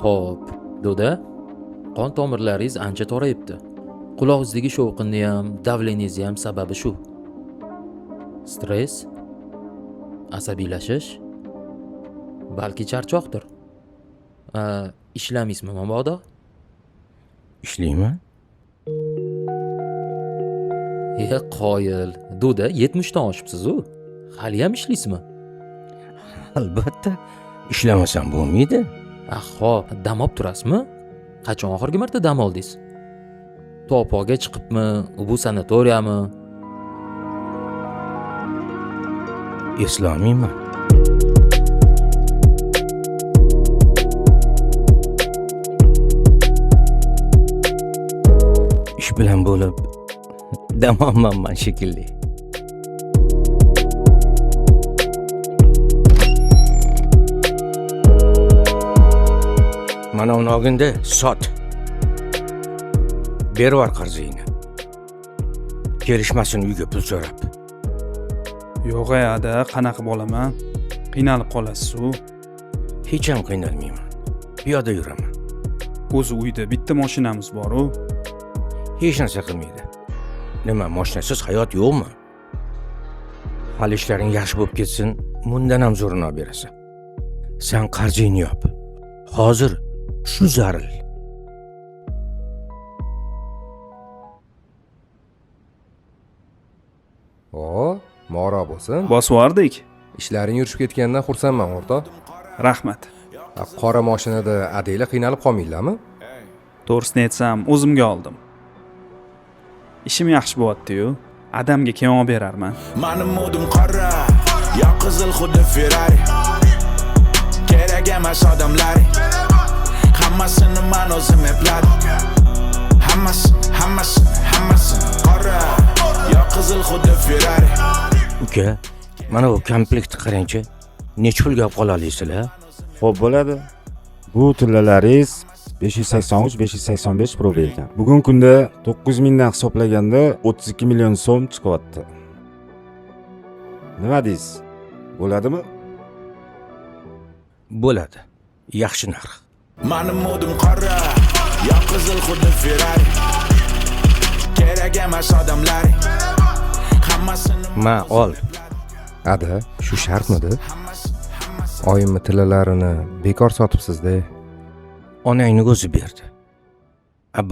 Xo'p, Duda, qon tomirlaringiz ancha torayibdi. Qulog'ingizdagi shovqinni ham, davleningizni ham sababi shu. Stress, asabiylashish, balki charchoqdir. Ishlaysizmi mabodo? Ishlayman? Qoyil, Duda 70 dan oshibsiz-ku. Hali ham ishlaysizmi? Albatta, ishlamasam bo'lmaydi. Xo'p, dam olib turasizmi? Qachon oxirgi marta dam oldingiz? To'poga chiqibmi, bu sanatoriyami? Eslolmayman. Ish bilan bo'lib dam olmayman shekilli. Mana uni olganda sot. Berib qarzingni. Kelishmasin uyga pul so'rab. Yo'q ada, qanaqa bo'laman? Qiynalib qolasiz-ku. Hech ham qiynalmayman. Piyoda yuraman. O'zi uyda bitta mashinamiz bor-ku. Hech narsa qilmaydi. Nima, mashinasiz hayot yo'qmi? Hali ishlaring yaxshi bo'lib ketsin, bundan ham zo'rini olib berasan. Sen qarzingni yop. Hozir shu zaril. Mora bo'lsin. Bosvordik. Ishlaring yurishib ketganidan xursandman, o'rtoq. Rahmat. Qora mashinada adanglar qiynalib qolmaylarmi? To'g'risini aytsam, o'zimga oldim. Ishim yaxshi bo'lyapti-yu. Adamga keyin olib berarman. Mening modim qora, yo qizil xuddi Ferrari. Kerak emas odamlaring. Hammasini men o'zim epladim. Hammasi qora, yo qizil xuddi Ferrari. Uka, mana bu komplektni qarang-chi. Necha pulga olib qola olasizlar? Xo'p bo'ladi. Bu tillalaringiz 583-585 probel ekan. Bugun kunda 9 mingdan hisoblaganda 32 million so'm chiqyapti. Nima deysiz? Bo'ladimi? Bo'ladi. Yaxshi narx. Mening modim qora, yo qizil xuddi Ferrari. Kerak emas odamlaring. Hammasini Ma ol. Ada, shu shartmidi? Oyimni tillalarini bekor sotibsiz-da. Onangni o'zi berdi.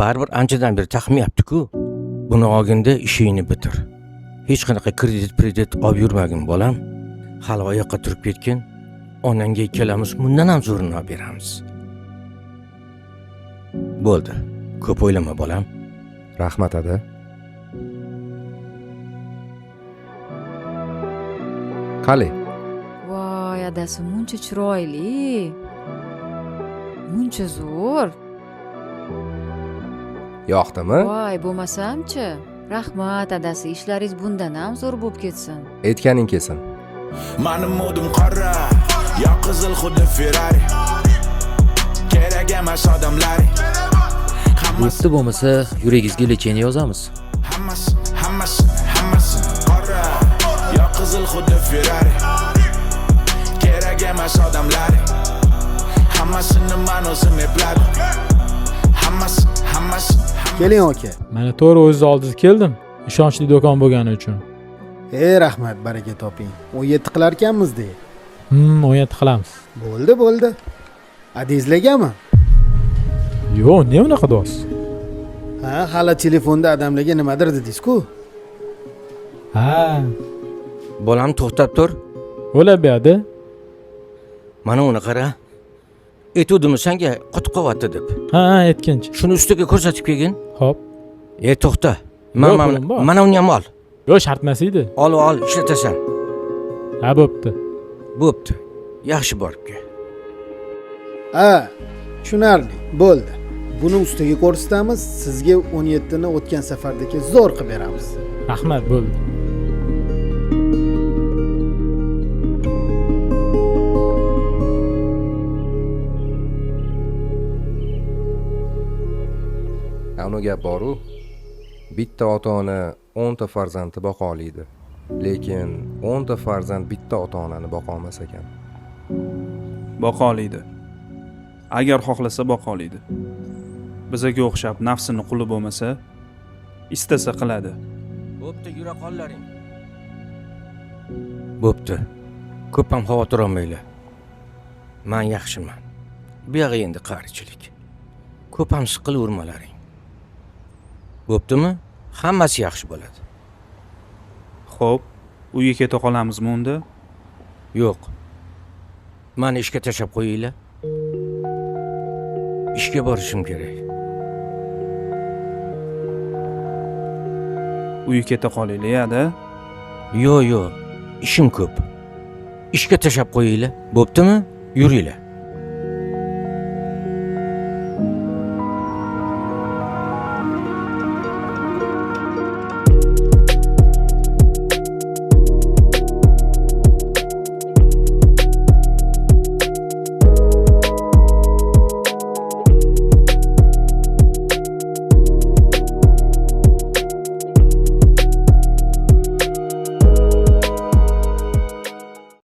Baribir anchadan beri taqmayapti-ku. Buni olganda ishingni bitir. Hech qanaqa kredit olib yurmagin bolam. Hali oyoqqa turib ketgan. Onangga ikkalamiz bundan ham zo'rini olib beramiz. Bo'ldi. Ko'p o'ylama bolam. Rahmat ada. Qali. Voy, adasi muncha chiroyli. Muncha zo'r. Yoqdimi? Voy, bo'lmasam-chi. Rahmat adasi, ishlaringiz bundan ham zo'r bo'lib ketsin. Aytganing kelsin. Mening modim qora, yo qizil xuddi Ferrari. Kerak emas odamlaring. Bo'pti, bo'lmasa yuragingizga lecheniya yozamiz. Hammasi qora, yo qizil xuddi Ferrari. Kerak emas odamlaring. Hammasini men o'zim epladim. Hammasi. Keling aka. Mana to'g'ri o'zingiz oldingizga keldim. Ishonchli do'kon bo'lgani uchun. Rahmat, baraka toping. 17 qilar ekanmiz-da. 17 qilamiz. Bo'ldi. Adangizlargami? Yo'q, ne unaqa do'st? Hali telefonda adamlarga nimadir dedingiz-ku? Bolam to'xtab tur. O'lab berdi. Mana uni qara. Aytuvdim senga qotib qolyapti deb. Aytgancha. Shuni ustiga ko'rsatib kelgin. Xo'p. To'xta. Mana uni ham ol. Yo'q, shart emas edi. Ol, ishlatasan. Bo'pti. Yaxshi boribdi. Tushunarli. Bo'ldi. Buni ustiga ko'rsatamiz, sizga 17 ni o'tgan safardagi zo'r qilib beramiz. Rahmat, bo'ldi. Uni gap boru. Bitta ota-ona 10 ta farzandni boqa oladi. Lekin 10 ta farzand bitta ota-onani boqa olmas ekan. Boqa oladi. agar xohlasa boqa oladi. Bizaga o'xshab nafsini quli bo'lmasa, istasa qiladi. Bo'pti, yura qollaring. Bo'pti. Ko'p ham xavotir olmanglar. Men yaxshiman. Bu yog'i endi qarichilik. Ko'p ham siqilavermalaring. Bo'ptimi? Hammasi yaxshi bo'ladi. Xo'p, uyga keta qolamizmi unda? Yo'q. Meni ishga tashlab qo'yinglar. Ishga borishim kerak. Uyga keta qolinglar-da. Yo'q, ishim ko'p. Ishga tashlab qo'yinglar. Bo'ptimi? Yuringlar.